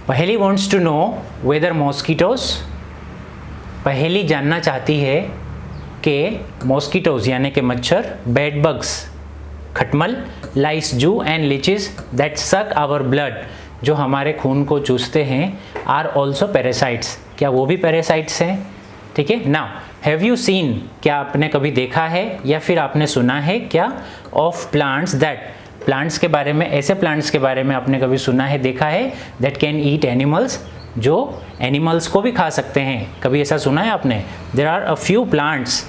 पहेली wants to know whether mosquitoes, Paheli जानना चाहती है कि मॉस्किटोज यानी कि मच्छर, बेड बग्स खटमल, लाइस जू एंड लीचेस दैट सक आवर ब्लड, जो हमारे खून को चूसते हैं, आर ऑल्सो पैरासाइट्स, क्या वो भी पैरासाइट्स हैं? ठीक है। नाउ हैव यू सीन, क्या आपने कभी देखा है या फिर आपने सुना है क्या, ऑफ प्लांट्स दैट, प्लांट्स के बारे में, ऐसे प्लांट्स के बारे में आपने कभी सुना है, देखा है, दैट कैन ईट एनिमल्स, जो एनिमल्स को भी खा सकते हैं, कभी ऐसा सुना है आपने? There are a few plants,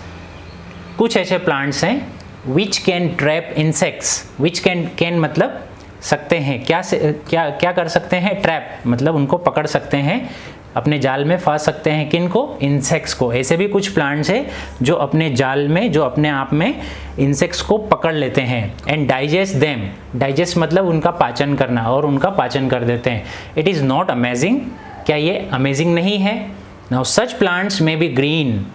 कुछ ऐसे प्लांट्स हैं which can trap insects, which can मतलब सकते हैं, क्या कर सकते हैं, ट्रैप मतलब उनको पकड़ सकते हैं, अपने जाल में फंस सकते हैं, किनको, इंसेक्ट्स को। ऐसे भी कुछ प्लांट्स हैं जो अपने जाल में, जो अपने आप में इंसेक्ट्स को पकड़ लेते हैं, एंड डाइजेस्ट देम, डाइजेस्ट मतलब उनका पाचन करना, और उनका पाचन कर देते हैं। इट इज़ नॉट अमेजिंग, क्या ये अमेजिंग नहीं है? नाउ सच प्लांट्स में बी ग्रीन,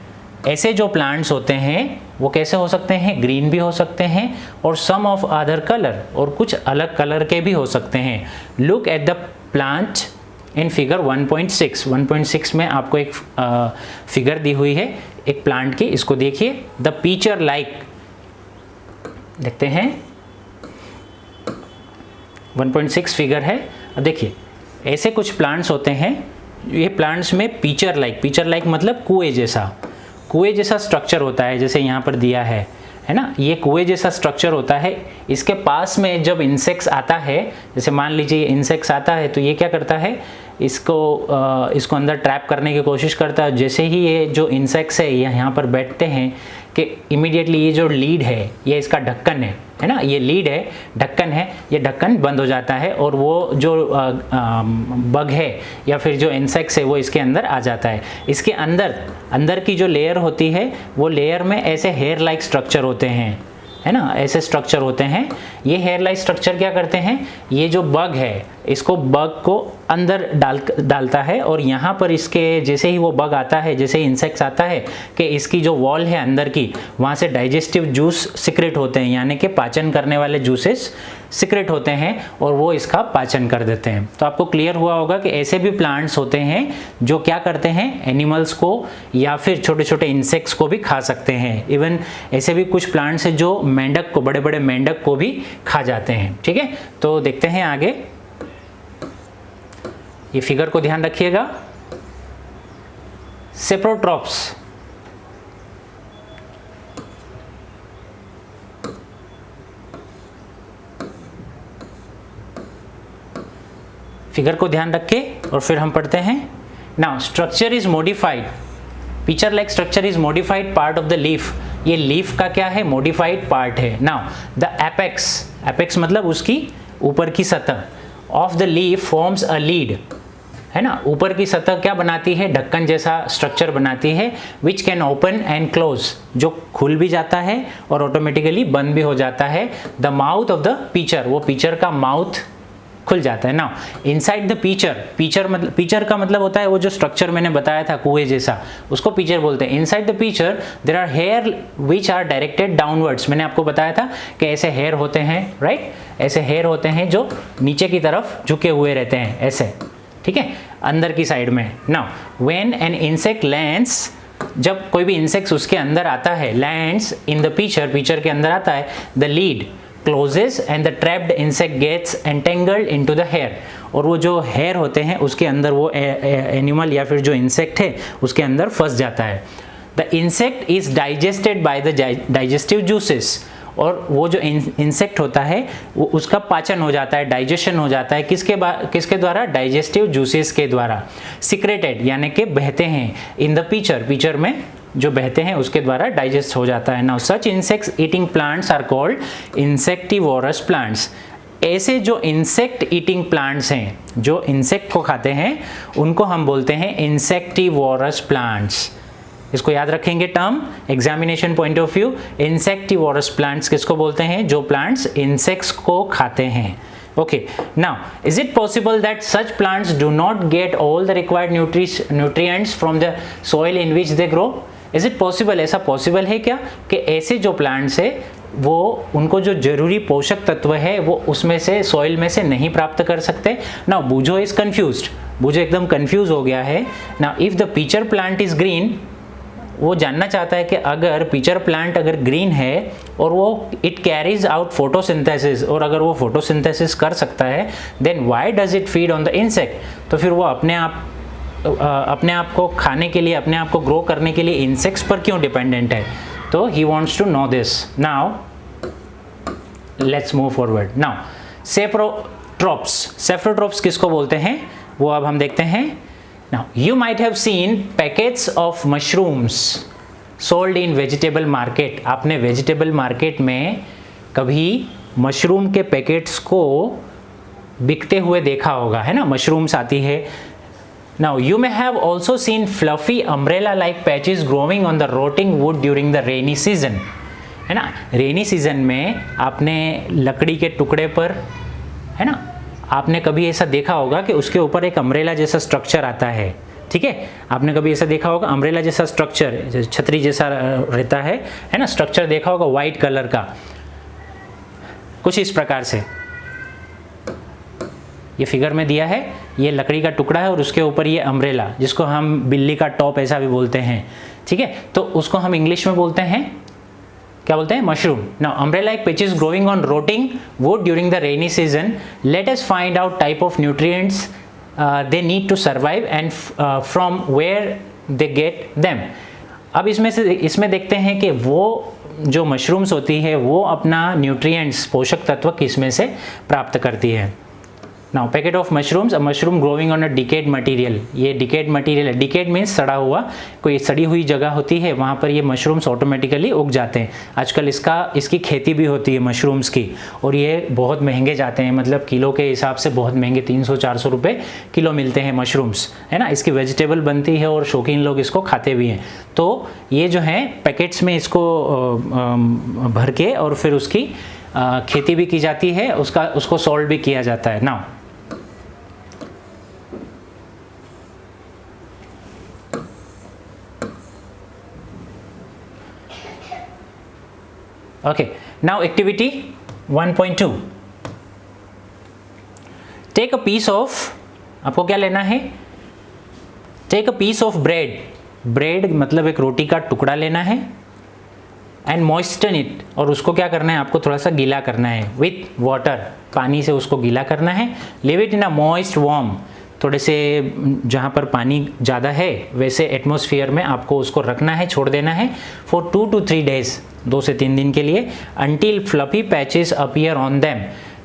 ऐसे जो प्लांट्स होते हैं वो कैसे हो सकते हैं, ग्रीन भी हो सकते हैं, और सम ऑफ अदर कलर, और कुछ अलग कलर के भी हो सकते हैं। Look at the plant in figure 1.6, 1.6 में आपको एक फिगर दी हुई है एक प्लांट की, इसको देखिए। द पीचर लाइक, देखते हैं 1.6 फिगर है। अब देखिए ऐसे कुछ प्लांट्स होते हैं, ये प्लांट्स में पीचर लाइक मतलब कुएं जैसा स्ट्रक्चर होता है, जैसे यहाँ पर दिया है ना, ये कुएं जैसा स्ट्रक्चर होता है। इसके पास में जब इंसेक्ट्स आता है, जैसे मान लीजिए इंसेक्ट्स आता है, तो ये क्या करता है, इसको अंदर ट्रैप करने की कोशिश करता है। जैसे ही ये जो इंसेक्ट्स है ये यहाँ पर बैठते हैं कि इमीडिएटली ये जो लीड है, ये इसका ढक्कन है ना, ये लीड है, ढक्कन है, ये ढक्कन बंद हो जाता है, और वो जो बग है या फिर जो इंसेक्ट्स है वो इसके अंदर आ जाता है। इसके अंदर की जो लेयर होती है, वो लेयर में ऐसे हेयर लाइक स्ट्रक्चर होते हैं, है ना, ऐसे स्ट्रक्चर होते हैं। ये हेयर लाइक स्ट्रक्चर क्या करते हैं, ये जो बग है इसको, बग को अंदर डालता है, और यहाँ पर इसके जैसे ही वो बग आता है, जैसे ही इंसेक्ट्स आता है, कि इसकी जो वॉल है अंदर की, वहाँ से डाइजेस्टिव जूस सिक्रेट होते हैं, यानी कि पाचन करने वाले जूसेस सिक्रेट होते हैं, और वो इसका पाचन कर देते हैं। तो आपको क्लियर हुआ होगा कि ऐसे भी प्लांट्स होते हैं जो क्या करते हैं, एनिमल्स को या फिर छोटे छोटे इंसेक्ट्स को भी खा सकते हैं। इवन ऐसे भी कुछ प्लांट्स हैं जो मेंढक को, बड़े बड़े मेंढक को भी खा जाते हैं। ठीक है, तो देखते हैं आगे, ये फिगर को ध्यान रखिएगा। सेप्रोट्रॉप्स, फिगर को ध्यान रख के और फिर हम पढ़ते हैं। Now structure is modified, picture like structure is modified part of the leaf, ये लीफ का क्या है, मॉडिफाइड पार्ट है। नाउ द एपेक्स मतलब उसकी ऊपर की सतह, of the leaf forms a lead, है ना, ऊपर की सतह क्या बनाती है, ढक्कन जैसा स्ट्रक्चर बनाती है, which can open and close, जो खुल भी जाता है और ऑटोमेटिकली बंद भी हो जाता है। The mouth of the pitcher, वो पीचर का माउथ खुल जाता है। नाउ इनसाइड द पीचर का मतलब होता है वो जो स्ट्रक्चर मैंने बताया था कुएं जैसा, उसको पीचर बोलते हैं। Inside the pitcher there are hair which are directed downwards, मैंने आपको बताया था कि ऐसे हेयर होते हैं, राइट, ऐसे हेयर होते हैं जो नीचे की तरफ झुके हुए रहते हैं, ऐसे, ठीक है, अंदर की साइड में। Now when an insect lands, जब कोई भी इंसेक्ट उसके अंदर आता है, लैंड्स इन द पीचर के अंदर आता है, the lid closes and the trapped insect gets entangled into the hair, और वो जो हेयर होते हैं उसके अंदर वो एनिमल या फिर जो इंसेक्ट है उसके अंदर फंस जाता है। The insect is digested by the digestive juices, और वो जो इंसेक्ट होता है वो उसका पाचन हो जाता है, डाइजेशन हो जाता है, किसके द्वारा, डाइजेस्टिव जूसेस के द्वारा। सिक्रेटेड यानी कि बहते हैं, इन द पीचर में जो बहते हैं उसके द्वारा डाइजेस्ट हो जाता है। Now such insects eating plants are called insectivorous plants, ऐसे जो इंसेक्ट ईटिंग प्लांट्स हैं, जो इंसेक्ट को खाते हैं, उनको हम बोलते हैं इंसेक्टिवोरस प्लांट्स। इसको याद रखेंगे term examination point of view. Insectivorous plants किसको बोलते हैं, जो प्लांट्स इंसेक्ट्स को खाते हैं। Okay, now is it possible that such plants do not get all the required nutrients from the soil in which they grow? Is it possible, ऐसा possible है क्या कि ऐसे जो प्लांट्स है वो उनको जो जरूरी पोषक तत्व है वो उसमें से सॉइल में से नहीं प्राप्त कर सकते। ना बूझो इज कंफ्यूज्ड, बूझो एकदम कंफ्यूज हो गया है। ना if the pitcher plant is green, वो जानना चाहता है कि अगर पिचर प्लांट अगर ग्रीन है और वो इट कैरीज आउट फोटोसिंथेसिस, और अगर वो फोटोसिंथेसिस कर सकता है, then why does it feed on the insect, तो फिर वो अपने आप को खाने के लिए, अपने आप को ग्रो करने के लिए इंसेक्ट्स पर क्यों डिपेंडेंट है। तो he wants to know this. Now let's move forward. Now saprotrophs, saprotrophs किसको बोलते हैं वो अब हम देखते हैं। Now, you might have seen packets of mushrooms sold in vegetable market. आपने वेजिटेबल मार्केट में कभी मशरूम के पैकेट्स को बिकते हुए देखा होगा, है ना, मशरूम्स आती है। Now, you may have also seen fluffy umbrella-like patches growing on the rotting wood during the rainy season. है ना, रेनी सीजन में आपने लकड़ी के टुकड़े पर, है ना, आपने कभी ऐसा देखा होगा कि उसके ऊपर एक अम्ब्रेला जैसा स्ट्रक्चर आता है। ठीक है, आपने कभी ऐसा देखा होगा, अम्ब्रेला जैसा स्ट्रक्चर, छतरी जैसा रहता है ना, स्ट्रक्चर देखा होगा वाइट कलर का, कुछ इस प्रकार से। ये फिगर में दिया है, ये लकड़ी का टुकड़ा है और उसके ऊपर ये अम्ब्रेला, जिसको हम बिल्ली का टॉप ऐसा भी बोलते हैं। ठीक है, तो उसको हम इंग्लिश में बोलते हैं, क्या बोलते हैं, mushroom. Now umbrella like patches growing on rotting wood during the rainy season, let us find out type of nutrients they need to survive and from where they get them. अब इसमें देखते हैं कि वो जो मशरूम्स होती है वो अपना न्यूट्रिएंट्स, पोषक तत्व किस में से प्राप्त करती है। Now packet of mushrooms, a mushroom growing on a decade material, ये डिकेड मटेरियल है, डिकेड मीन्स सड़ा हुआ, कोई सड़ी हुई जगह होती है वहाँ पर ये मशरूम्स ऑटोमेटिकली उग जाते हैं। आजकल इसकी खेती भी होती है मशरूम्स की, और ये बहुत महंगे जाते हैं, मतलब किलो के हिसाब से बहुत महंगे, 300-400 रुपये किलो मिलते हैं मशरूम्स, है ना। इसकी वेजिटेबल बनती है और शौकीन लोग इसको खाते भी हैं। तो ये जो है पैकेट्स में इसको भर के और फिर उसकी खेती भी की जाती है, उसको सोल्ड भी किया जाता है। Now okay, now activity 1.2, take a piece of, आपको क्या लेना है, take a piece of bread, bread मतलब एक रोटी का टुकड़ा लेना है, and moisten it, और उसको क्या करना है, आपको थोड़ा सा गीला करना है with water, पानी से उसको गीला करना है। leave it in a moist warm, थोड़े से जहाँ पर पानी ज़्यादा है वैसे एटमॉस्फेयर में आपको उसको रखना है, छोड़ देना है for 2 to 3 days, 2 से 3 दिन के लिए, until fluffy patches appear on them,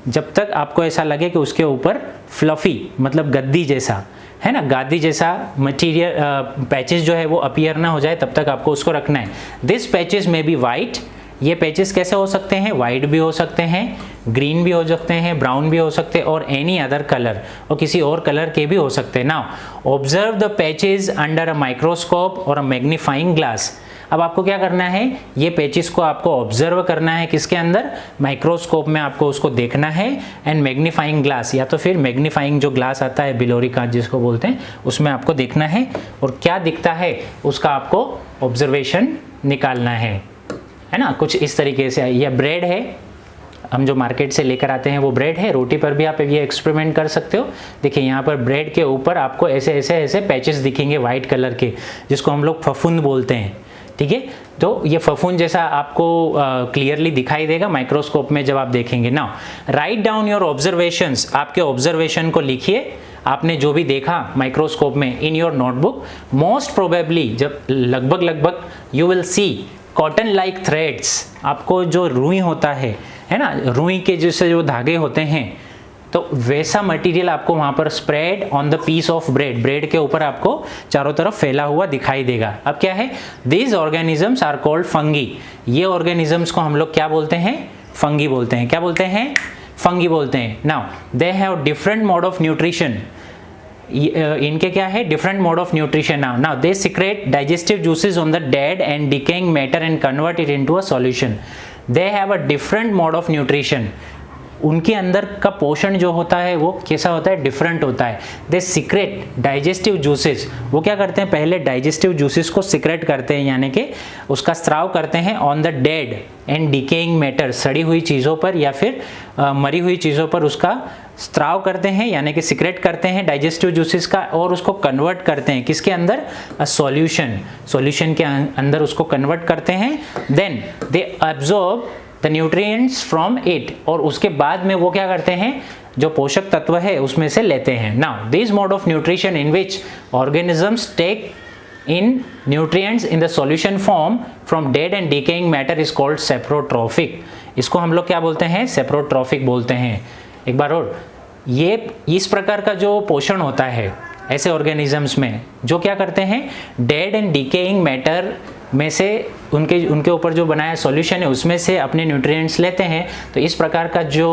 जब तक आपको ऐसा लगे कि उसके ऊपर fluffy मतलब गद्दी जैसा, है ना, गादी जैसा मटीरियल पैचेस जो है वो अपीयर ना हो जाए, तब तक आपको उसको रखना है। दिस पैचेस में बी वाइट, ये पैचेस कैसे हो सकते हैं, वाइट भी हो सकते हैं, ग्रीन भी हो सकते हैं, ब्राउन भी हो सकते हैं, और एनी अदर कलर, और किसी और कलर के भी हो सकते हैं। Now observe the patches under a microscope और अ मैग्नीफाइंग ग्लास। अब आपको क्या करना है, ये पैचेस को आपको ऑब्जर्व करना है, किसके अंदर, माइक्रोस्कोप में आपको उसको देखना है, एंड मैग्नीफाइंग ग्लास या तो फिर मैग्नीफाइंग जो ग्लास आता है बिलोरी कांच जिसको बोलते हैं, उसमें आपको देखना है, और क्या दिखता है उसका आपको ऑब्जर्वेशन निकालना है ना। कुछ इस तरीके से। यह ब्रेड है, हम जो मार्केट से लेकर आते हैं वो ब्रेड है, रोटी पर भी आप ये एक्सपेरिमेंट कर सकते हो। देखिए यहाँ पर ब्रेड के ऊपर आपको ऐसे ऐसे ऐसे पैचेस दिखेंगे वाइट कलर के, जिसको हम लोग फफूंद बोलते हैं। ठीक है, तो ये फफूंद जैसा आपको क्लियरली दिखाई देगा माइक्रोस्कोप में जब आप देखेंगे। Now write down your observations, आपके ऑब्जर्वेशन को लिखिए, आपने जो भी देखा माइक्रोस्कोप में, in your notebook. Most probably, जब लगभग you will see cotton like threads, आपको जो रुई होता है ना, रुई के जैसे जो धागे होते हैं, तो वैसा मटेरियल आपको वहाँ पर spread on the piece of bread, bread के ऊपर आपको चारों तरफ फैला हुआ दिखाई देगा। अब क्या है, these organisms are called fungi, ये ऑर्गेनिजम्स को हम लोग क्या बोलते हैं, फंगी बोलते हैं। क्या बोलते हैं, फंगी बोलते हैं। Now they have different mode of nutrition, इनके क्या है, different mode of nutrition. Now they secrete digestive juices on the dead and decaying matter and convert it into a solution. They have a different mode of nutrition, उनके अंदर का पोषण जो होता है वो कैसा होता है, डिफरेंट होता है। दे सीक्रेट डाइजेस्टिव जूसेस, वो क्या करते हैं, पहले डाइजेस्टिव जूसेस को सीक्रेट करते हैं, यानी कि उसका स्त्राव करते हैं on the dead and decaying matter, सड़ी हुई चीज़ों पर या फिर मरी हुई चीज़ों पर उसका स्त्राव करते हैं, यानी कि सीक्रेट करते हैं डाइजेस्टिव जूसेस का, और उसको कन्वर्ट करते हैं किसके अंदर, सॉल्यूशन के अंदर उसको कन्वर्ट करते हैं। Then they absorb the nutrients from it, और उसके बाद में वो क्या करते हैं, जो पोषक तत्व है उसमें से लेते हैं। Now this mode of nutrition in which organisms take in nutrients in the solution form from dead and decaying matter is called saprotrophic। इसको हम लोग क्या बोलते हैं, saprotrophic बोलते हैं। एक बार और, ये इस प्रकार का जो पोषण होता है ऐसे ऑर्गेनिजम्स में जो क्या करते हैं, डेड एंड डिकेइंग मैटर में से उनके ऊपर जो बनाया सॉल्यूशन है उसमें से अपने न्यूट्रिएंट्स लेते हैं। तो इस प्रकार का जो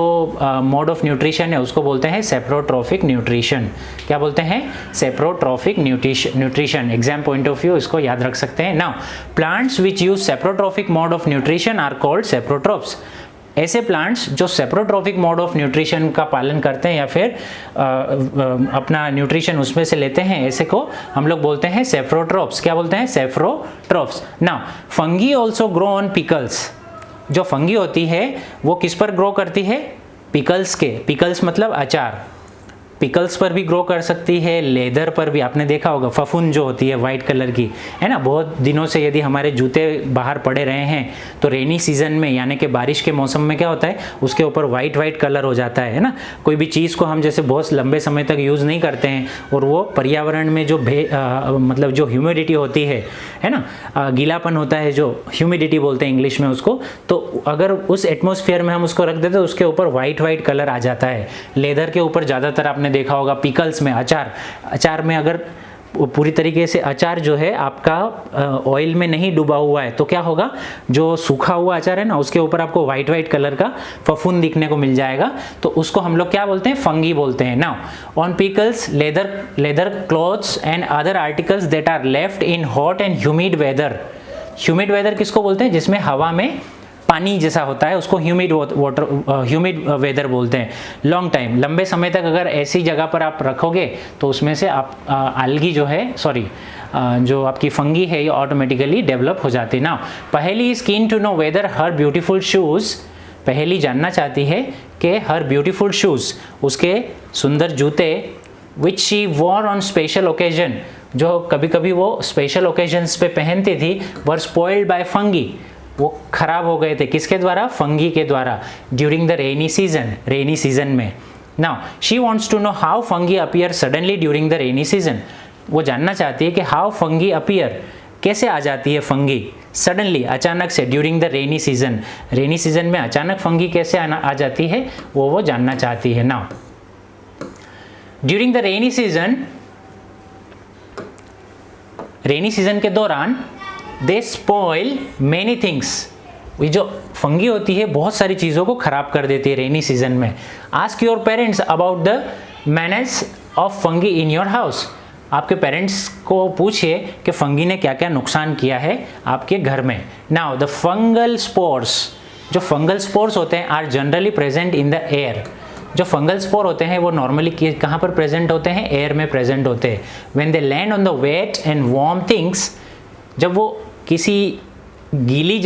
मोड ऑफ न्यूट्रिशन है उसको बोलते हैं सेप्रोट्रॉफिक न्यूट्रिशन। क्या बोलते हैं, saprotrophic nutrition. Exam point of view इसको याद रख सकते हैं। Now plants which use saprotrophic mode of nutrition are called saprotrophs. ऐसे प्लांट्स जो सेप्रोट्रॉफिक मोड ऑफ न्यूट्रिशन का पालन करते हैं या फिर अपना न्यूट्रिशन उसमें से लेते हैं, ऐसे को हम लोग बोलते हैं सेप्रोट्रॉप्स। क्या बोलते हैं, saprotrophs. Now fungi also grow on pickles. जो फंगी होती है वो किस पर ग्रो करती है, पिकल्स के, पिकल्स मतलब अचार, पिकल्स पर भी ग्रो कर सकती है, लेदर पर भी। आपने देखा होगा फफूंद जो होती है वाइट कलर की, है ना, बहुत दिनों से यदि हमारे जूते बाहर पड़े रहे हैं तो रेनी सीजन में यानी कि बारिश के मौसम में क्या होता है, उसके ऊपर वाइट कलर हो जाता है ना। कोई भी चीज़ को हम जैसे बहुत लंबे समय तक यूज़ नहीं करते हैं और वो पर्यावरण में जो मतलब जो ह्यूमिडिटी होती है ना, गीलापन होता है जो ह्यूमिडिटी बोलते हैं इंग्लिश में उसको, तो अगर उस एटमॉस्फेयर में हम उसको रख देते तो उसके ऊपर वाइट कलर आ जाता है। लेदर के ऊपर ज़्यादातर आपने देखा होगा, पिकल्स में, अचार में अगर पूरी तरीके से अचार जो है आपका ऑयल में नहीं डूबा हुआ है तो क्या होगा, जो सूखा हुआ अचार है ना उसके ऊपर आपको वाइट कलर का फफूंद दिखने को मिल जाएगा। तो उसको हम लोग क्या बोलते हैं, फंगी बोलते हैं। Now on pickles leather clothes and other articles that are left in hot and humid weather. Humid weather किसको बोलते हैं, जिसमें हवा में पानी जैसा होता है उसको ह्यूमिड वेदर बोलते हैं। लॉन्ग टाइम, लंबे समय तक अगर ऐसी जगह पर आप रखोगे तो उसमें से आप आल्गी जो है, जो आपकी फंगी है ये ऑटोमेटिकली डेवलप हो जाती है। ना Paheli is keen to know whether her beautiful shoes, Paheli जानना चाहती है कि हर ब्यूटीफुल शूज़, उसके सुंदर जूते, which she war on special occasion, जो कभी कभी वो स्पेशल ओकेजन्स पे पहनती थी, वर स्पॉइल्ड बाय फंगी, वो खराब हो गए थे, किसके द्वारा, फंगी के द्वारा, ड्यूरिंग द रेनी सीजन में। Now she wants to know how fungi appear suddenly during the rainy season. वो जानना चाहती है कि हाउ फंगी अपीयर, कैसे आ जाती है फंगी सडनली, अचानक से, ड्यूरिंग द रेनी सीजन में अचानक फंगी कैसे आ जाती है वो जानना चाहती है। Now during the rainy season के दौरान दे स्पॉइल मैनी थिंग्स, ये जो फंगी होती है बहुत सारी चीज़ों को खराब कर देती है रेनी सीजन में। Ask your parents about the manage of fungi in your house. आपके पेरेंट्स को पूछिए कि फंगी ने क्या क्या नुकसान किया है आपके घर में। नाउ द फंगल स्पोर्स, जो फंगल स्पोर्स होते हैं are generally present in the air. जो फंगल स्पोर होते हैं वो नॉर्मली कहाँ पर प्रेजेंट होते हैं, एयर में प्रेजेंट होते हैं। When they land on the wet and warm things, जब वो किसी गीली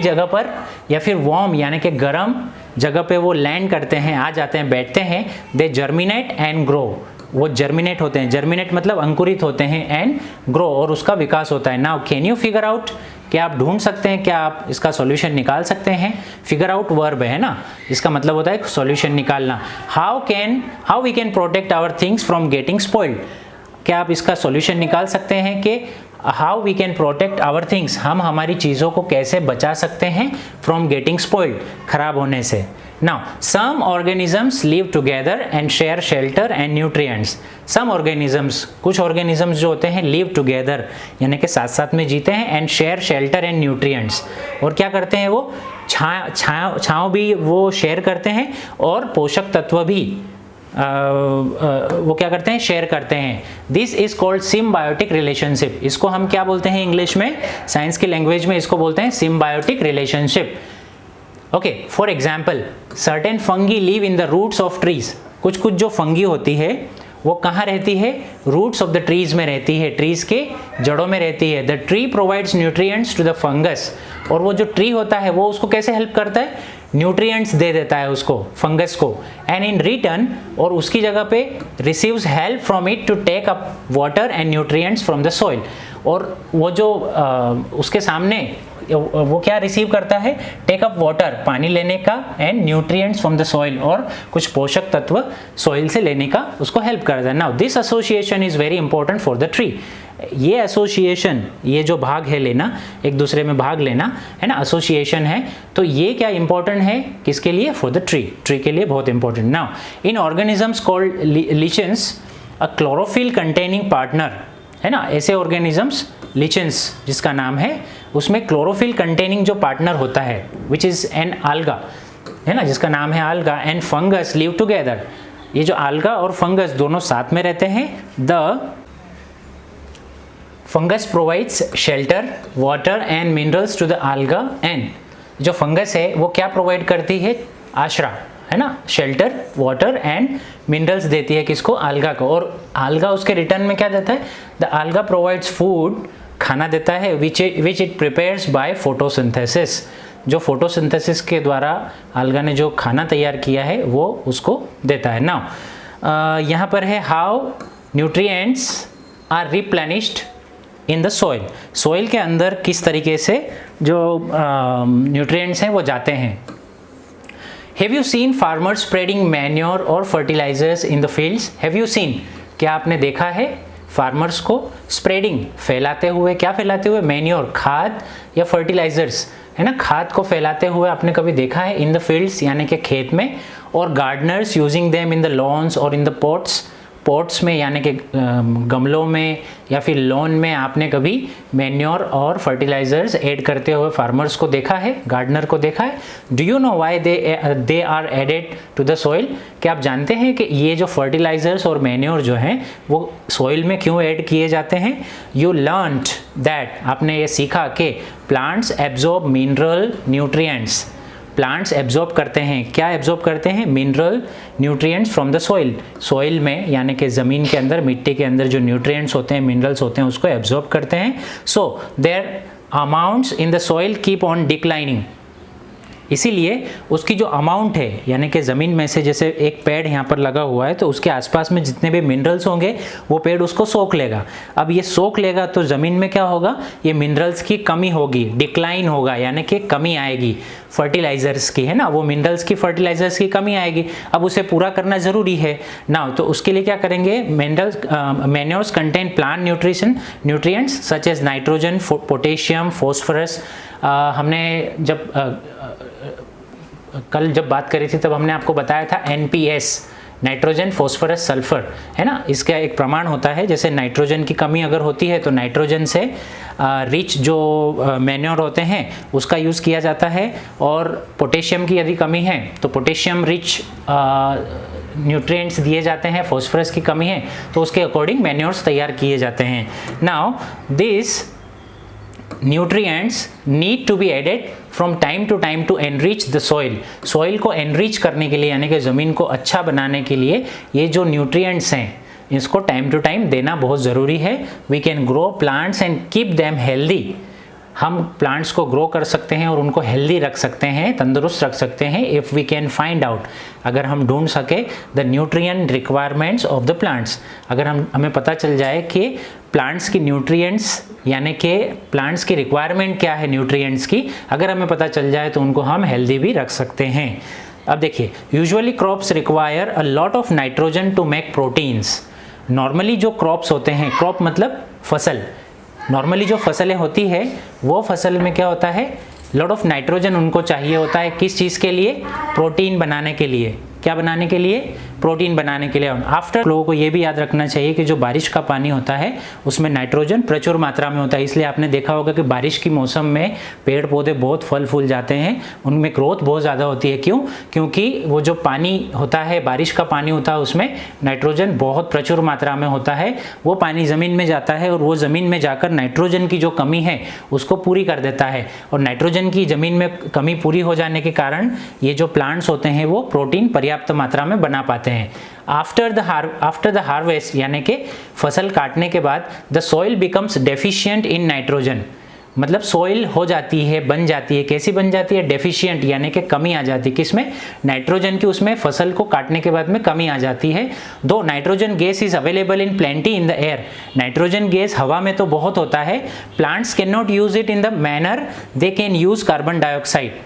जगह पर या फिर वार्म यानी कि गर्म जगह पे वो लैंड करते हैं, आ जाते हैं, बैठते हैं, दे जर्मिनेट एंड ग्रो, वो जर्मिनेट होते हैं, जर्मिनेट मतलब अंकुरित होते हैं, एंड ग्रो, और उसका विकास होता है। Now can you figure out, क्या आप ढूंढ सकते हैं, क्या आप इसका सॉल्यूशन निकाल सकते हैं। फिगर आउट वर्ब है ना, इसका मतलब होता है सॉल्यूशन निकालना। How we can protect our things from getting spoiled, क्या आप इसका सॉल्यूशन निकाल सकते हैं कि how we can protect our things, हम हमारी चीज़ों को कैसे बचा सकते हैं फ्रॉम गेटिंग स्पॉइल्ड, खराब होने से। Now some organisms live together and share shelter and nutrients. Some organisms, कुछ ऑर्गेनिजम्स जो होते हैं लिव टुगेदर यानी कि साथ साथ में जीते हैं, and share shelter and nutrients, और क्या करते हैं वो छाँव भी वो शेयर करते हैं और पोषक तत्व भी वो क्या करते हैं, शेयर करते हैं। This is called symbiotic relationship. इसको हम क्या बोलते हैं इंग्लिश में, साइंस की लैंग्वेज में इसको बोलते हैं symbiotic relationship. Okay, for example certain fungi live in the roots of trees. कुछ कुछ जो फंगी होती है वो कहाँ रहती है? रूट्स ऑफ द ट्रीज में रहती है, ट्रीज के जड़ों में रहती है। The tree provides nutrients to the fungus, और वो जो ट्री होता है वो उसको कैसे हेल्प करता है? न्यूट्रिएंट्स दे देता है उसको, फंगस को। एंड इन रिटर्न, और उसकी जगह पे receives help from it to take up water and nutrients from the soil. और वो जो उसके सामने वो क्या रिसीव करता है? टेक अप वाटर, पानी लेने का, and nutrients from the soil, और कुछ पोषक तत्व सॉइल से लेने का उसको हेल्प करता है। Now this association is very important for the tree. ये एसोसिएशन, ये जो भाग है लेना, एक दूसरे में भाग लेना है ना, एसोसिएशन है, तो ये क्या इंपॉर्टेंट है किसके लिए? फॉर द ट्री, ट्री के लिए बहुत important. Now in organisms called lichens a chlorophyll containing partner, है ना, ऐसे ऑर्गेनिजम्स लिचेंस जिसका नाम है, उसमें क्लोरोफिल कंटेनिंग जो पार्टनर होता है विच इज़ एन आल्गा, है ना, जिसका नाम है आल्गा, एंड फंगस लिव टुगेदर। ये जो आल्गा और फंगस दोनों साथ में रहते हैं। The fungus provides shelter, water and minerals to the alga, and जो फंगस है वो क्या प्रोवाइड करती है? आश्रा, है ना, शेल्टर, वाटर एंड मिनरल्स देती है किसको? आल्गा को। और आल्गा उसके रिटर्न में क्या देता है? द आल्गा प्रोवाइड्स फूड, खाना देता है, which it prepares by photosynthesis. जो फोटोसिंथेसिस के द्वारा आल्गा ने जो खाना तैयार किया है वो उसको देता है। नाउ यहाँ पर है how nutrients are replenished in the soil. Soil के अंदर किस तरीके से जो न्यूट्रिएंट्स हैं वो जाते हैं। Have you seen farmers spreading manure और fertilizers in the fields? Have you seen, क्या आपने देखा है फार्मर्स को स्प्रेडिंग, फैलाते हुए? क्या फैलाते हुए? मैन्योर, खाद, या फर्टिलाइजर्स, है ना, खाद को फैलाते हुए आपने कभी देखा है? इन द फील्ड्स यानी कि खेत में, और gardeners using them in the lawns और इन द पॉट्स, पॉट्स में यानी कि गमलों में या फिर लॉन में आपने कभी मैन्योर और फर्टिलाइजर्स ऐड करते हुए फार्मर्स को देखा है, गार्डनर को देखा है? Do you know why they are added to the soil? क्या आप जानते हैं कि ये जो फर्टिलाइजर्स और मैन्योर जो हैं वो सॉइल में क्यों ऐड किए जाते हैं? यू लर्नड दैट, आपने ये सीखा कि plants absorb mineral nutrients. Plants absorb करते हैं, क्या एब्जॉर्ब करते हैं? Mineral nutrients from the soil. Soil में यानी कि ज़मीन के अंदर, मिट्टी के अंदर जो न्यूट्रिएंट्स होते हैं, मिनरल्स होते हैं, उसको एब्जॉर्ब करते हैं। So their amounts in the soil keep on declining. इसीलिए उसकी जो अमाउंट है, यानी कि ज़मीन में से जैसे एक पेड़ यहाँ पर लगा हुआ है तो उसके आसपास में जितने भी मिनरल्स होंगे वो पेड़ उसको सोख लेगा। अब ये सोख लेगा तो ज़मीन में क्या होगा? ये मिनरल्स की कमी होगी, डिक्लाइन होगा, यानी कि कमी आएगी फर्टिलाइजर्स की, है ना, वो मिनरल्स की, फर्टिलाइजर्स की कमी आएगी। अब उसे पूरा करना ज़रूरी है ना, तो उसके लिए क्या करेंगे? Manures contain plant nutrients such as nitrogen, potassium, phosphorus. हमने जब कल जब बात करी थी तब हमने आपको बताया था NPS, नाइट्रोजन, फॉस्फोरस, सल्फर, है ना, इसका एक प्रमाण होता है। जैसे नाइट्रोजन की कमी अगर होती है तो नाइट्रोजन से रिच जो मैन्योर होते हैं उसका यूज़ किया जाता है, और पोटेशियम की यदि कमी है तो पोटेशियम रिच न्यूट्रिएंट्स दिए जाते हैं, फॉस्फोरस की कमी है तो उसके अकॉर्डिंग मैन्योर्स तैयार किए जाते हैं। Now this nutrients need to be added from time to time to enrich the soil. soil को enrich करने के लिए यानी कि ज़मीन को अच्छा बनाने के लिए ये जो nutrients हैं इसको टाइम टू टाइम देना बहुत ज़रूरी है। We can grow plants and keep them healthy. हम प्लांट्स को ग्रो कर सकते हैं और उनको हेल्दी रख सकते हैं, तंदुरुस्त रख सकते हैं, if we can find out, अगर हम ढूंढ सके the nutrient requirements of the plants. अगर हमें पता चल जाए कि प्लांट्स की न्यूट्रिएंट्स यानी कि प्लांट्स की रिक्वायरमेंट क्या है न्यूट्रिएंट्स की, अगर हमें पता चल जाए तो उनको हम हेल्दी भी रख सकते हैं। अब देखिए, usually crops require a lot of nitrogen to make proteins. Normally जो क्रॉप्स होते हैं, क्रॉप मतलब फसल, नॉर्मली जो फसलें होती है वो फसल में क्या होता है? लॉट ऑफ नाइट्रोजन उनको चाहिए होता है, किस चीज़ के लिए? प्रोटीन बनाने के लिए। क्या बनाने के लिए, प्रोटीन बनाने के लिए। आफ्टर लोगों को ये भी याद रखना चाहिए कि जो बारिश का पानी होता है उसमें नाइट्रोजन प्रचुर मात्रा में होता है, इसलिए आपने देखा होगा कि बारिश की मौसम में पेड़ पौधे बहुत फल फूल जाते हैं, उनमें ग्रोथ बहुत ज़्यादा होती है। क्यों? क्योंकि वो जो पानी होता है, बारिश का पानी होता है, उसमें नाइट्रोजन बहुत प्रचुर मात्रा में होता है। वो पानी ज़मीन में जाता है और वो ज़मीन में जाकर नाइट्रोजन की जो कमी है उसको पूरी कर देता है, और नाइट्रोजन की ज़मीन में कमी पूरी हो जाने के कारण ये जो प्लांट्स होते हैं वो प्रोटीन पर्याप्त मात्रा में बना पाते हैं। आफ्टर द हार्वेस्ट यानी कि फसल काटने के बाद the soil becomes deficient in nitrogen, मतलब सॉइल हो जाती है, बन जाती है। कैसी बन जाती है? डेफिशिएंट, यानी कि कमी आ जाती है। किसमें? नाइट्रोजन की। उसमें फसल को काटने के बाद में कमी आ जाती है। दो nitrogen gas is available in plenty in the air, nitrogen gas हवा में तो बहुत होता है। Plants can not use it in the manner they can use carbon dioxide.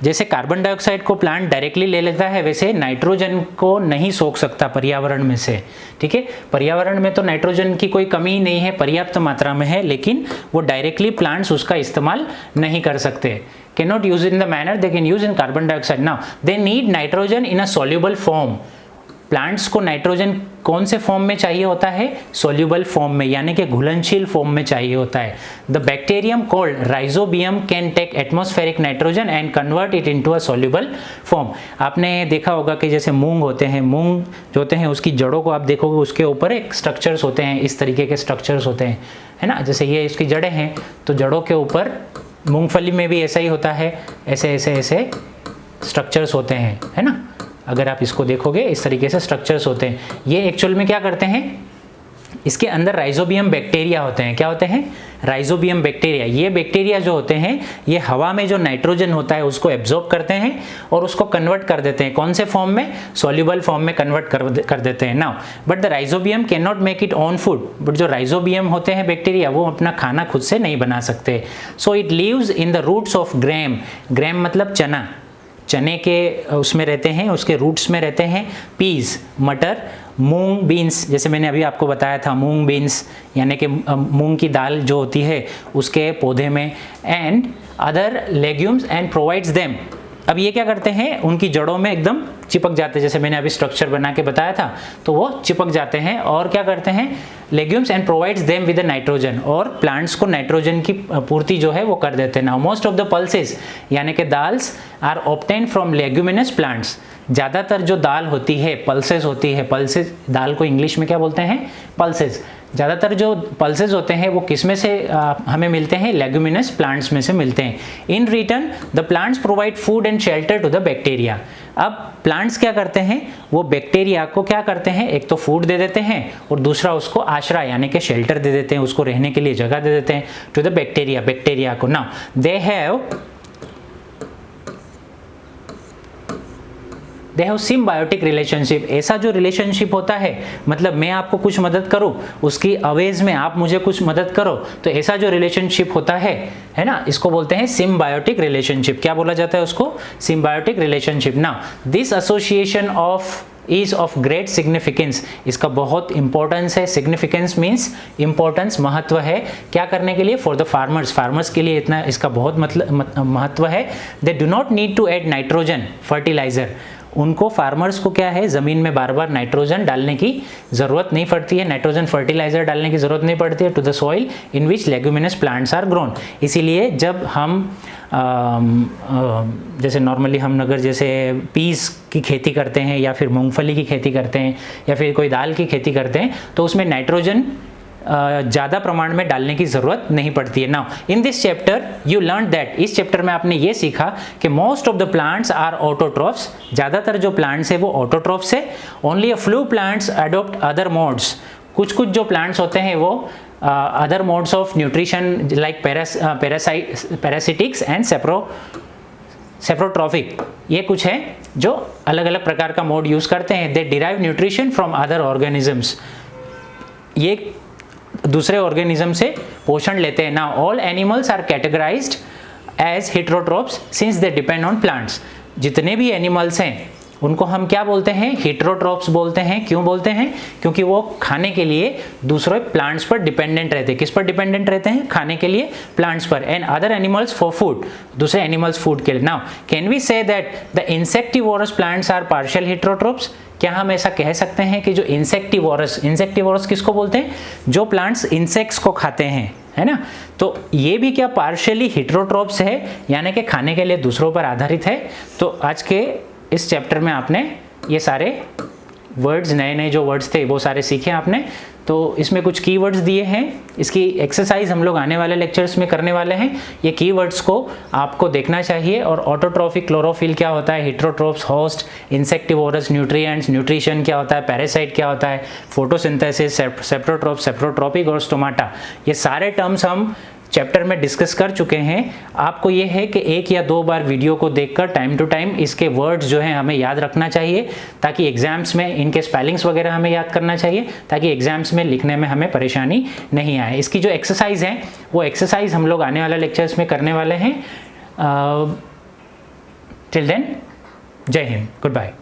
जैसे कार्बन डाइऑक्साइड को प्लांट डायरेक्टली ले लेता है, वैसे नाइट्रोजन को नहीं सोख सकता पर्यावरण में से। ठीक है, पर्यावरण में तो नाइट्रोजन की कोई कमी नहीं है, पर्याप्त मात्रा में है, लेकिन वो डायरेक्टली प्लांट्स उसका इस्तेमाल नहीं कर सकते। Can not use in the manner they can use in carbon dioxide. Now they need nitrogen in a soluble form. Plants को नाइट्रोजन कौन से फॉर्म में चाहिए होता है? सोल्यूबल फॉर्म में, यानी कि घुलनशील फॉर्म में चाहिए होता है। The bacterium called rhizobium can take atmospheric nitrogen and convert it into a soluble form. आपने देखा होगा कि जैसे मूंग होते हैं, मूंग जो होते हैं उसकी जड़ों को आप देखोगे, उसके ऊपर एक स्ट्रक्चर्स होते हैं, इस तरीके के स्ट्रक्चर्स होते हैं, है ना। जैसे ये इसकी जड़ें हैं, तो जड़ों के ऊपर, मूंगफली में भी ऐसा ही होता है, ऐसे ऐसे ऐसे स्ट्रक्चर्स होते हैं, है ना। अगर आप इसको देखोगे इस तरीके से स्ट्रक्चर्स होते हैं। ये एक्चुअल में क्या करते हैं? इसके अंदर राइजोबियम बैक्टीरिया होते हैं। क्या होते हैं? Rhizobium bacteria. ये बैक्टीरिया जो होते हैं ये हवा में जो नाइट्रोजन होता है उसको एब्जॉर्ब करते हैं और उसको कन्वर्ट कर देते हैं। कौन से फॉर्म में? सॉल्युबल फॉर्म में कन्वर्ट कर देते हैं। Now but the rhizobium can not make it on food. But जो राइजोबियम होते हैं बैक्टीरिया, वो अपना खाना खुद से नहीं बना सकते। So it lives in the roots of gram. Gram मतलब चना, चने के उसमें रहते हैं, उसके रूट्स में रहते हैं। पीस, मटर, मूंग, बीन्स, जैसे मैंने अभी आपको बताया था, मूंग बीन्स यानी कि मूंग की दाल जो होती है उसके पौधे में। And other legumes and provides them. अब ये क्या करते हैं? उनकी जड़ों में एकदम चिपक जाते हैं, जैसे मैंने अभी स्ट्रक्चर बना के बताया था, तो वो चिपक जाते हैं और क्या करते हैं? Legumes and provides them with nitrogen, और प्लांट्स को नाइट्रोजन की पूर्ति जो है वो कर देते हैं। Now most of the pulses यानी कि dals are obtain from leguminous plants. ज़्यादातर जो दाल होती है, पल्सेस होती है, पल्सेस दाल को इंग्लिश में क्या बोलते हैं? पल्सेस। ज़्यादातर जो पल्सेस होते हैं वो किस में से हमें मिलते हैं? लेग्यूमिनस प्लांट्स में से मिलते हैं। In return the plants provide food and shelter to the bacteria. अब प्लांट्स क्या करते हैं? वो बैक्टीरिया को क्या करते हैं? एक तो फूड दे देते हैं और दूसरा उसको आश्रय यानी कि शेल्टर दे देते हैं, उसको रहने के लिए जगह दे देते हैं टू द बैक्टीरिया, बैक्टीरिया को। Now they have symbiotic relationship. ऐसा जो रिलेशनशिप होता है, मतलब मैं आपको कुछ मदद करूं, उसकी अवेज में आप मुझे कुछ मदद करो, तो ऐसा जो रिलेशनशिप होता है ना, इसको बोलते हैं सिम्बायोटिक रिलेशनशिप। क्या बोला जाता है उसको? Symbiotic relationship. Now this association is of great significance. इसका बहुत इंपॉर्टेंस है। सिग्निफिकेंस मीन्स इंपॉर्टेंस, महत्व है। क्या करने के लिए? फॉर द फार्मर्स, फार्मर्स के लिए इतना इसका बहुत महत्व है। They do not need to add nitrogen fertiliser. उनको, फार्मर्स को क्या है, ज़मीन में बार बार नाइट्रोजन डालने की ज़रूरत नहीं पड़ती है, नाइट्रोजन फर्टिलाइजर डालने की ज़रूरत नहीं पड़ती है to the soil in which leguminous plants are grown. इसीलिए जब हम जैसे नॉर्मली हम अगर जैसे पीस की खेती करते हैं या फिर मूंगफली की खेती करते हैं या फिर कोई दाल की खेती करते हैं, तो उसमें नाइट्रोजन ज़्यादा प्रमाण में डालने की ज़रूरत नहीं पड़ती है। Now in this chapter you learn that, इस चैप्टर में आपने ये सीखा कि most of the plants are autotrophs. ज़्यादातर जो प्लांट्स है वो ऑटोट्रॉफ्स है। Only a few plants adopt other modes. कुछ जो प्लांट्स होते हैं वो other modes of nutrition like parasitics and saprotrophic, ये कुछ है जो अलग अलग प्रकार का मोड यूज़ करते हैं। They derive nutrition from other organisms. ये दूसरे ऑर्गेनिज्म से पोषण लेते हैं। Now all animals are categorised as heterotrophs since they depend on plants. जितने भी एनिमल्स हैं उनको हम क्या बोलते हैं, हेटेरोट्रॉप्स बोलते हैं। क्यों बोलते हैं? क्योंकि वो खाने के लिए दूसरे प्लांट्स पर डिपेंडेंट रहते हैं। किस पर डिपेंडेंट रहते हैं? खाने के लिए प्लांट्स पर। And other animals for food, दूसरे एनिमल्स फूड के लिए। Now can we say that the insectivorous plants are partial heterotrophs? क्या हम ऐसा कह सकते हैं कि जो इंसेक्टिवोरस किसको बोलते हैं? जो प्लांट्स इंसेक्ट्स को खाते हैं, है ना, तो ये भी क्या पार्शियली हेटेरोट्रॉप्स है, यानी कि खाने के लिए दूसरों पर आधारित है। तो आज के इस चैप्टर में आपने ये सारे वर्ड्स, नए नए जो वर्ड्स थे वो सारे सीखे आपने। तो इसमें कुछ कीवर्ड्स दिए हैं, इसकी एक्सरसाइज हम लोग आने वाले लेक्चर्स में करने वाले हैं। ये कीवर्ड्स को आपको देखना चाहिए। और ऑटोट्रॉफिक क्लोरोफिल क्या होता है, heterotrophs, host, insectivorous, nutrients, nutrition क्या होता है, पैरासाइट क्या होता है, फोटोसिंथेसिस, सेप्रोट्रॉप, सेप्रोट्रॉपिक और स्टोमाटा, ये सारे टर्म्स हम चैप्टर में डिस्कस कर चुके हैं। आपको ये है कि 1 या 2 बार वीडियो को देखकर टाइम टू टाइम इसके वर्ड्स जो हैं हमें याद रखना चाहिए, ताकि एग्जाम्स में इनके स्पेलिंग्स वगैरह हमें याद करना चाहिए, ताकि एग्जाम्स में लिखने में हमें परेशानी नहीं आए। इसकी जो एक्सरसाइज है वो एक्सरसाइज हम लोग आने वाले लेक्चर्स में करने वाले हैं। टिल देन, जय हिंद, गुड बाय।